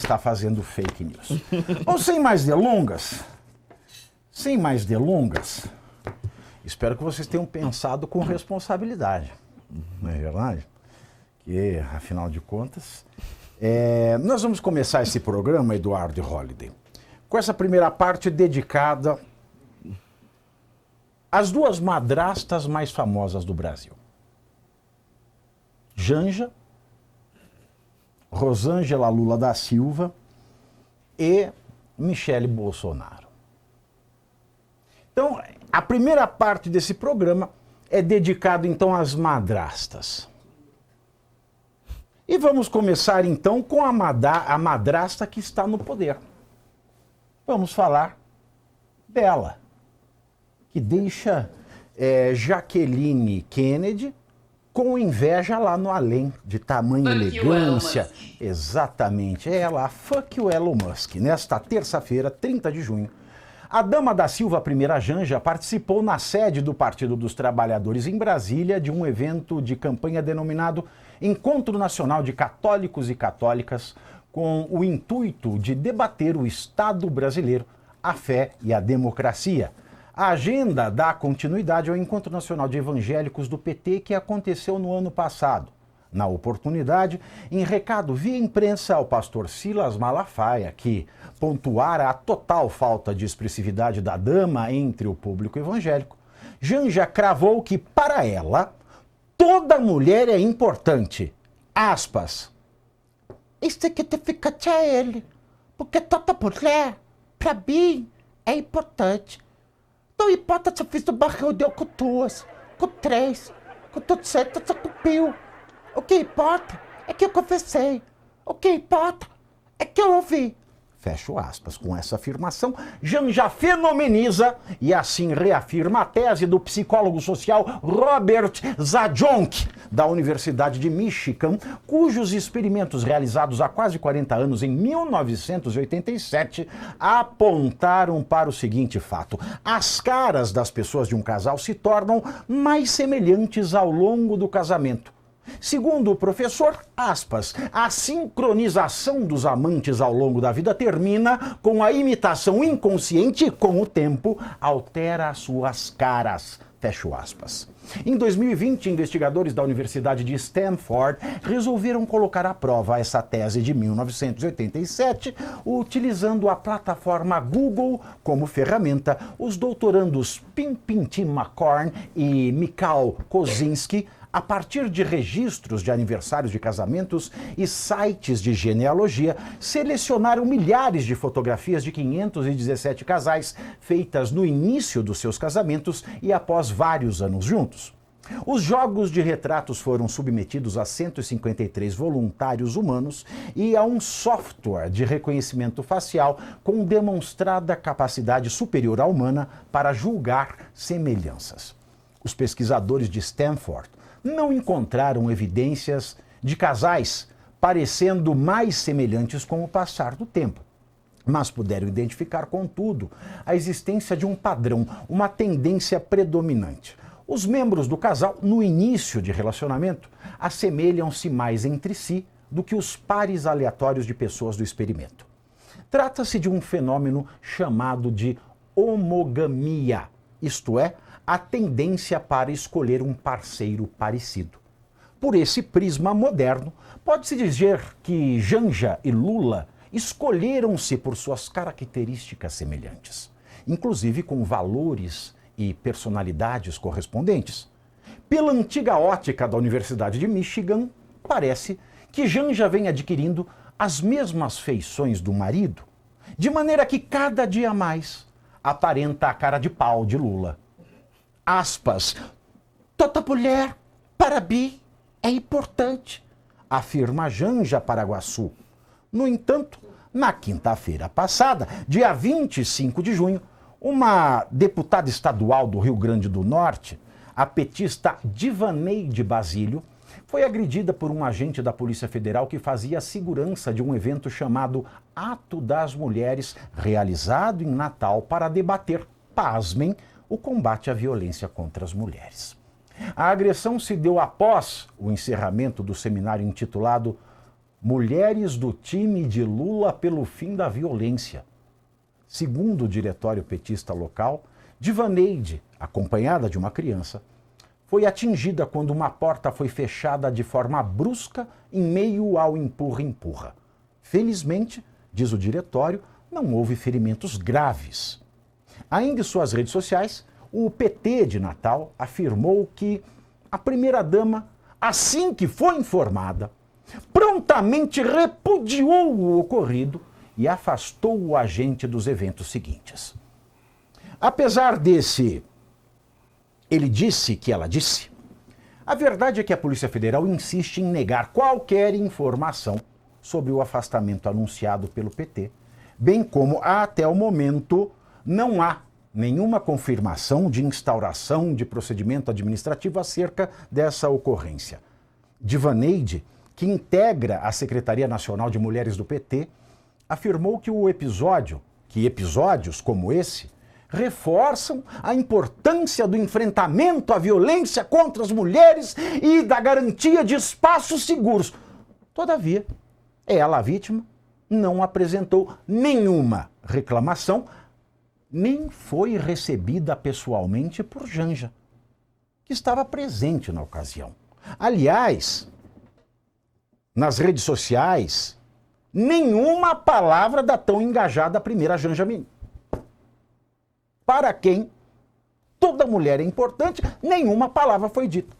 está fazendo fake news. Bom, sem mais delongas, espero que vocês tenham pensado com responsabilidade, não é verdade? Que, afinal de contas, nós vamos começar esse programa, Eduardo e Holliday, com essa primeira parte dedicada às duas madrastas mais famosas do Brasil. Janja, Rosângela Lula da Silva e Michele Bolsonaro. Então, a primeira parte desse programa é dedicada, então, às madrastas. E vamos começar, então, com a madrasta que está no poder. Vamos falar dela, que deixa Jaqueline Kennedy com inveja lá no além, de tamanha elegância. Exatamente, é ela, a fuck you Elon Musk. Nesta terça-feira, 30 de junho, a dama da Silva, a primeira Janja, participou na sede do Partido dos Trabalhadores em Brasília de um evento de campanha denominado Encontro Nacional de Católicos e Católicas, com o intuito de debater o Estado brasileiro, a fé e a democracia. A agenda dá continuidade ao Encontro Nacional de Evangélicos do PT que aconteceu no ano passado. Na oportunidade, em recado via imprensa ao pastor Silas Malafaia, que pontuara a total falta de expressividade da dama entre o público evangélico, Janja cravou que, para ela, toda mulher é importante. Aspas. Isso aqui te fica a ele, porque toda mulher, para mim, é importante. Não importa se eu fiz uma reunião com duas, com três, com tudo certo, só com pio. O que importa é que eu confessei. O que importa é que eu ouvi. Fecho aspas. Com essa afirmação, Janja fenomeniza e assim reafirma a tese do psicólogo social Robert Zajonc, da Universidade de Michigan, cujos experimentos realizados há quase 40 anos, em 1987, apontaram para o seguinte fato: as caras das pessoas de um casal se tornam mais semelhantes ao longo do casamento. Segundo o professor, aspas, a sincronização dos amantes ao longo da vida termina com a imitação inconsciente e, com o tempo, altera as suas caras. Fecho aspas. Em 2020, investigadores da Universidade de Stanford resolveram colocar à prova essa tese de 1987, utilizando a plataforma Google como ferramenta. Os doutorandos Pimpin McCorn e Mikhail Kozinski, a partir de registros de aniversários de casamentos e sites de genealogia, selecionaram milhares de fotografias de 517 casais feitas no início dos seus casamentos e após vários anos juntos. Os jogos de retratos foram submetidos a 153 voluntários humanos e a um software de reconhecimento facial com demonstrada capacidade superior à humana para julgar semelhanças. Os pesquisadores de Stanford não encontraram evidências de casais parecendo mais semelhantes com o passar do tempo, mas puderam identificar, contudo, a existência de um padrão, uma tendência predominante. Os membros do casal, no início de relacionamento, assemelham-se mais entre si do que os pares aleatórios de pessoas do experimento. Trata-se de um fenômeno chamado de homogamia, isto é, a tendência para escolher um parceiro parecido. Por esse prisma moderno, pode-se dizer que Janja e Lula escolheram-se por suas características semelhantes, inclusive com valores e personalidades correspondentes. Pela antiga ótica da Universidade de Michigan, parece que Janja vem adquirindo as mesmas feições do marido, de maneira que cada dia mais aparenta a cara de pau de Lula. Aspas, toda mulher, para mim, é importante, afirma Janja Paraguaçu. No entanto, na quinta-feira passada, dia 25 de junho, uma deputada estadual do Rio Grande do Norte, a petista Divaneide Basílio, foi agredida por um agente da Polícia Federal que fazia a segurança de um evento chamado Ato das Mulheres, realizado em Natal para debater, pasmem, o combate à violência contra as mulheres. A agressão se deu após o encerramento do seminário intitulado Mulheres do time de Lula pelo fim da violência. Segundo o diretório petista local, Divaneide, acompanhada de uma criança, foi atingida quando uma porta foi fechada de forma brusca em meio ao empurra-empurra. Felizmente, diz o diretório, não houve ferimentos graves. Ainda em suas redes sociais, o PT de Natal afirmou que a primeira-dama, assim que foi informada, prontamente repudiou o ocorrido e afastou o agente dos eventos seguintes. Apesar desse ele disse que ela disse, a verdade é que a Polícia Federal insiste em negar qualquer informação sobre o afastamento anunciado pelo PT, bem como até o momento não há nenhuma confirmação de instauração de procedimento administrativo acerca dessa ocorrência. Divaneide, que integra a Secretaria Nacional de Mulheres do PT, afirmou que episódios como esse reforçam a importância do enfrentamento à violência contra as mulheres e da garantia de espaços seguros. Todavia, ela, a vítima, não apresentou nenhuma reclamação, nem foi recebida pessoalmente por Janja, que estava presente na ocasião. Aliás, nas redes sociais, nenhuma palavra da tão engajada primeira Janja Minimi. Para quem toda mulher é importante, nenhuma palavra foi dita.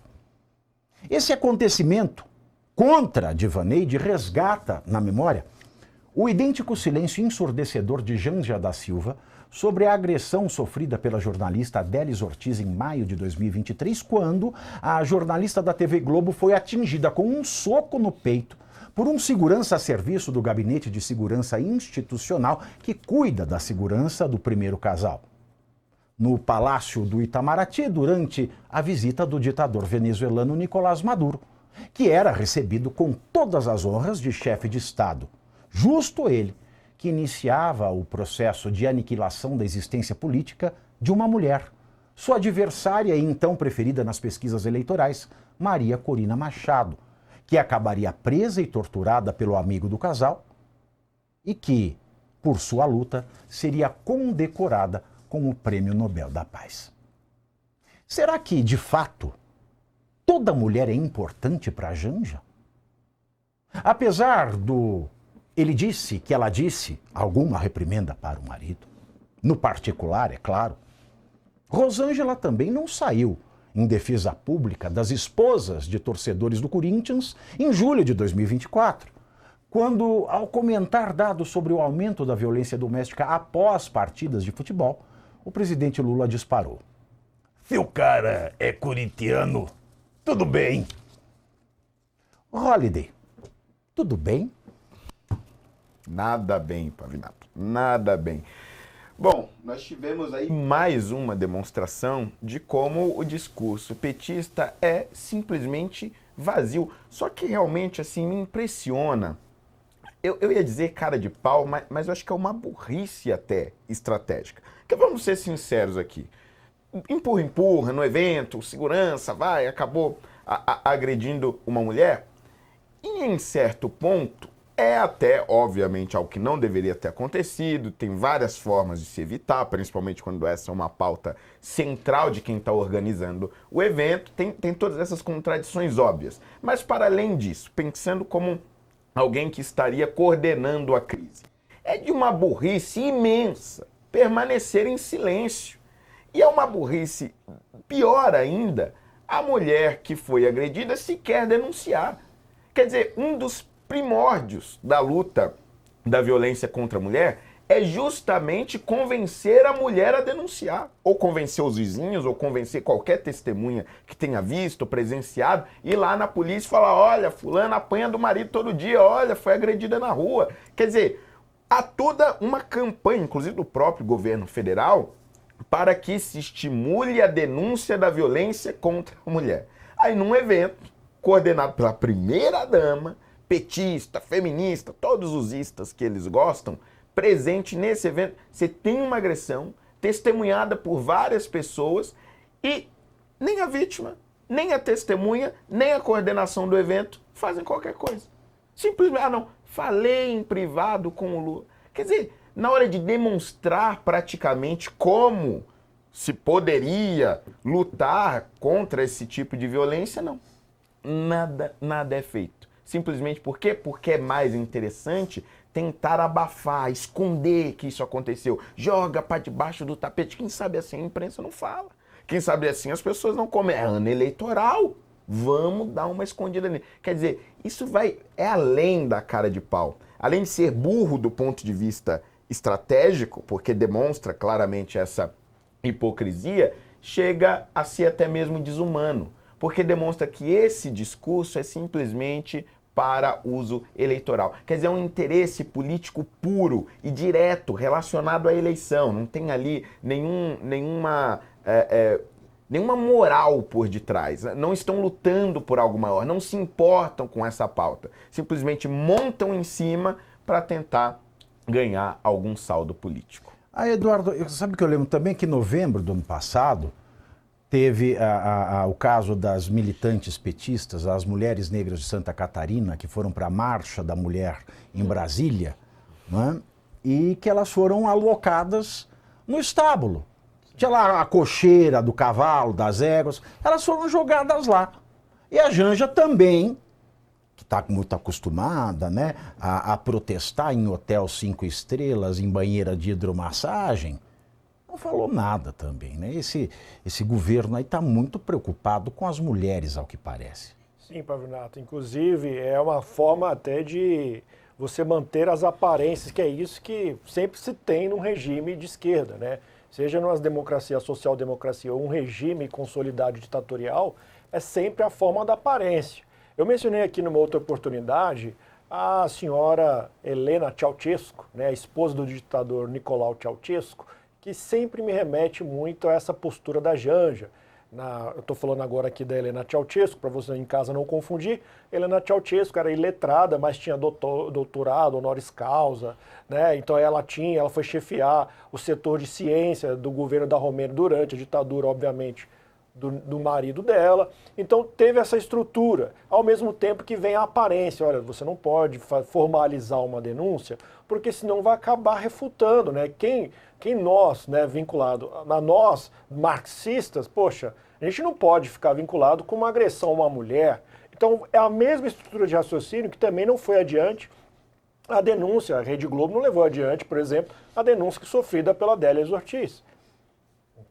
Esse acontecimento contra Divaneide resgata na memória o idêntico silêncio ensurdecedor de Janja da Silva sobre a agressão sofrida pela jornalista Adélis Ortiz em maio de 2023, quando a jornalista da TV Globo foi atingida com um soco no peito por um segurança a serviço do Gabinete de Segurança Institucional que cuida da segurança do primeiro casal, no Palácio do Itamaraty, durante a visita do ditador venezuelano Nicolás Maduro, que era recebido com todas as honras de chefe de Estado. Justo ele que iniciava o processo de aniquilação da existência política de uma mulher, sua adversária e então preferida nas pesquisas eleitorais, Maria Corina Machado, que acabaria presa e torturada pelo amigo do casal e que, por sua luta, seria condecorada com o Prêmio Nobel da Paz. Será que, de fato, toda mulher é importante para Janja? Apesar do ele disse que ela disse alguma reprimenda para o marido, no particular, é claro, Rosângela também não saiu em defesa pública das esposas de torcedores do Corinthians em julho de 2024, quando, ao comentar dados sobre o aumento da violência doméstica após partidas de futebol, o presidente Lula disparou: "Se o cara é corintiano, tudo bem." Holliday, tudo bem? Nada bem, Pavinato, nada bem. Bom, nós tivemos aí mais uma demonstração de como o discurso petista é simplesmente vazio. Só que realmente, assim, me impressiona. Eu ia dizer cara de pau, mas eu acho que é uma burrice até estratégica. Porque vamos ser sinceros aqui. Empurra no evento, segurança, acabou agredindo uma mulher. E em certo ponto, é até, obviamente, algo que não deveria ter acontecido, tem várias formas de se evitar, principalmente quando essa é uma pauta central de quem está organizando o evento, tem todas essas contradições óbvias. Mas, para além disso, pensando como alguém que estaria coordenando a crise, é de uma burrice imensa permanecer em silêncio. E é uma burrice, pior ainda, a mulher que foi agredida sequer denunciar. Quer dizer, um dos primórdios da luta da violência contra a mulher é justamente convencer a mulher a denunciar, ou convencer os vizinhos, ou convencer qualquer testemunha que tenha visto, presenciado, ir lá na polícia e falar: olha, fulana apanha do marido todo dia, olha, foi agredida na rua. Quer dizer, há toda uma campanha, inclusive do próprio governo federal, para que se estimule a denúncia da violência contra a mulher. Aí num evento, coordenado pela primeira-dama, petista, feminista, todos os istas que eles gostam, presente nesse evento, você tem uma agressão testemunhada por várias pessoas e nem a vítima, nem a testemunha, nem a coordenação do evento fazem qualquer coisa. Simplesmente, não, falei em privado com o Lula. Quer dizer, na hora de demonstrar praticamente como se poderia lutar contra esse tipo de violência, não. Nada é feito. Simplesmente por quê? Porque é mais interessante tentar abafar, esconder que isso aconteceu. Joga para debaixo do tapete. Quem sabe assim a imprensa não fala. Quem sabe assim as pessoas não comem. É ano eleitoral. Vamos dar uma escondida nele. Quer dizer, isso é além da cara de pau. Além de ser burro do ponto de vista estratégico, porque demonstra claramente essa hipocrisia, chega a ser até mesmo desumano. Porque demonstra que esse discurso é simplesmente para uso eleitoral. Quer dizer, é um interesse político puro e direto relacionado à eleição. Não tem ali nenhuma moral por detrás. Não estão lutando por algo maior, não se importam com essa pauta. Simplesmente montam em cima para tentar ganhar algum saldo político. Eduardo, sabe que eu lembro também que em novembro do ano passado teve o caso das militantes petistas, as mulheres negras de Santa Catarina, que foram para a Marcha da Mulher em Brasília, né? E que elas foram alocadas no estábulo. Tinha lá a cocheira do cavalo, das éguas, elas foram jogadas lá. E a Janja também, que está muito acostumada, né, a protestar em hotel 5 estrelas, em banheira de hidromassagem, não falou nada também, né? Esse governo aí está muito preocupado com as mulheres, ao que parece. Sim, Pavinato. Inclusive, é uma forma até de você manter as aparências, que é isso que sempre se tem num regime de esquerda, né? Seja numa democracia, social-democracia ou um regime consolidado ditatorial, é sempre a forma da aparência. Eu mencionei aqui numa outra oportunidade a senhora Helena Ceausescu, né, a esposa do ditador Nicolau Ceausescu, que sempre me remete muito a essa postura da Janja. Eu estou falando agora aqui da Helena Ceausescu, para você em casa não confundir. Helena Ceausescu era iletrada, mas tinha doutorado, honoris causa, né? Então ela foi chefiar o setor de ciência do governo da Romênia durante a ditadura, obviamente, do marido dela. Então teve essa estrutura, ao mesmo tempo que vem a aparência. Olha, você não pode formalizar uma denúncia, porque senão vai acabar refutando, né? Quem nós, né, vinculado a nós, marxistas, poxa, a gente não pode ficar vinculado com uma agressão a uma mulher. Então é a mesma estrutura de raciocínio que também não foi adiante a denúncia. A Rede Globo não levou adiante, por exemplo, a denúncia sofrida pela Adélia Ortiz.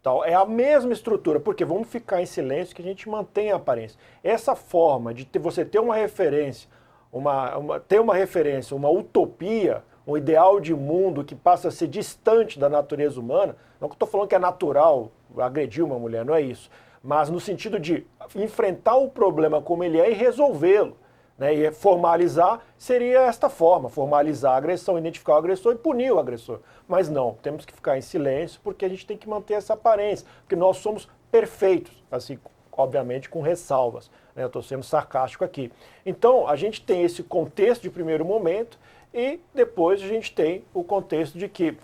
Então, é a mesma estrutura, porque vamos ficar em silêncio que a gente mantém a aparência. Essa forma de você ter uma referência, uma utopia, um ideal de mundo que passa a ser distante da natureza humana, não que eu estou falando que é natural agredir uma mulher, não é isso, mas no sentido de enfrentar o problema como ele é e resolvê-lo. Né, e formalizar seria esta forma, formalizar a agressão, identificar o agressor e punir o agressor. Mas não, temos que ficar em silêncio porque a gente tem que manter essa aparência, porque nós somos perfeitos, assim, obviamente com ressalvas, né, eu estou sendo sarcástico aqui. Então, a gente tem esse contexto de primeiro momento e depois a gente tem o contexto de que,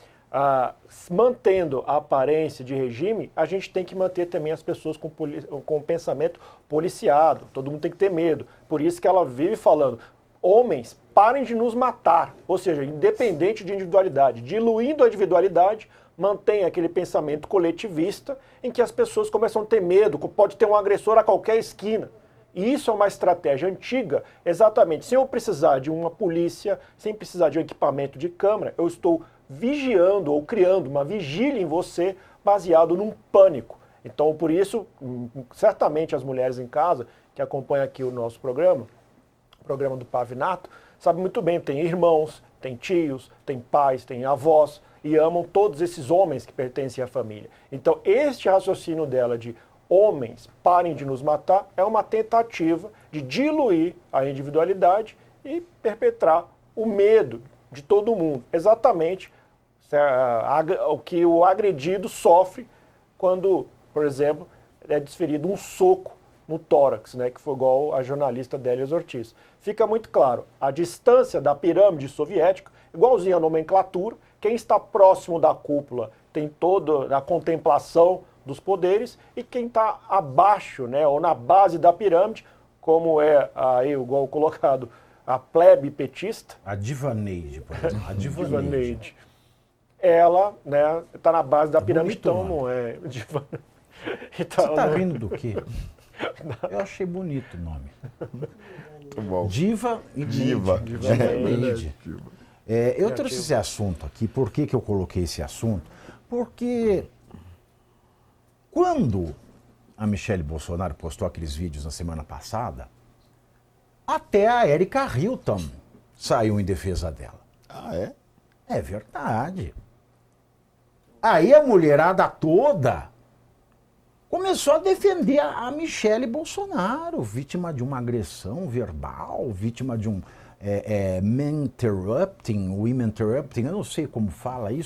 mantendo a aparência de regime, a gente tem que manter também as pessoas com pensamento policiado. Todo mundo tem que ter medo. Por isso que ela vive falando, homens, parem de nos matar. Ou seja, independente de individualidade. Diluindo a individualidade, mantém aquele pensamento coletivista em que as pessoas começam a ter medo, pode ter um agressor a qualquer esquina. E isso é uma estratégia antiga, exatamente. Sem eu precisar de uma polícia, sem precisar de um equipamento de câmera, eu estou vigiando ou criando uma vigília em você baseado num pânico. Então, por isso, certamente as mulheres em casa que acompanham aqui o nosso programa, o programa do Pavinato, sabem muito bem, tem irmãos, tem tios, tem pais, tem avós e amam todos esses homens que pertencem à família. Então, este raciocínio dela de homens, parem de nos matar, é uma tentativa de diluir a individualidade e perpetrar o medo de todo mundo. Exatamente o que o agredido sofre quando, por exemplo, é desferido um soco no tórax, né, que foi igual a jornalista Adélia Ortiz. Fica muito claro, a distância da pirâmide soviética, igualzinha a nomenclatura, quem está próximo da cúpula tem toda a contemplação dos poderes, e quem está abaixo, né, ou na base da pirâmide, como é aí igual colocado a plebe petista, A Divaneide, por exemplo. A Divaneide. Divaneide, ela, né, tá na base da pirâmide, bonito o então nome. não é Diva... Você Então, tá não- rindo do quê? Eu achei bonito o nome. Muito bom. Diva e Diva. Divaneide. Eu trouxe Criativo. esse assunto aqui. Por que eu coloquei esse assunto? Porque quando a Michele Bolsonaro postou aqueles vídeos na semana passada, até a Erika Hilton saiu em defesa dela. Ah, é? É verdade. Aí a mulherada toda começou a defender a Michele Bolsonaro, vítima de uma agressão verbal, vítima de um man interrupting, women interrupting, eu não sei como fala isso.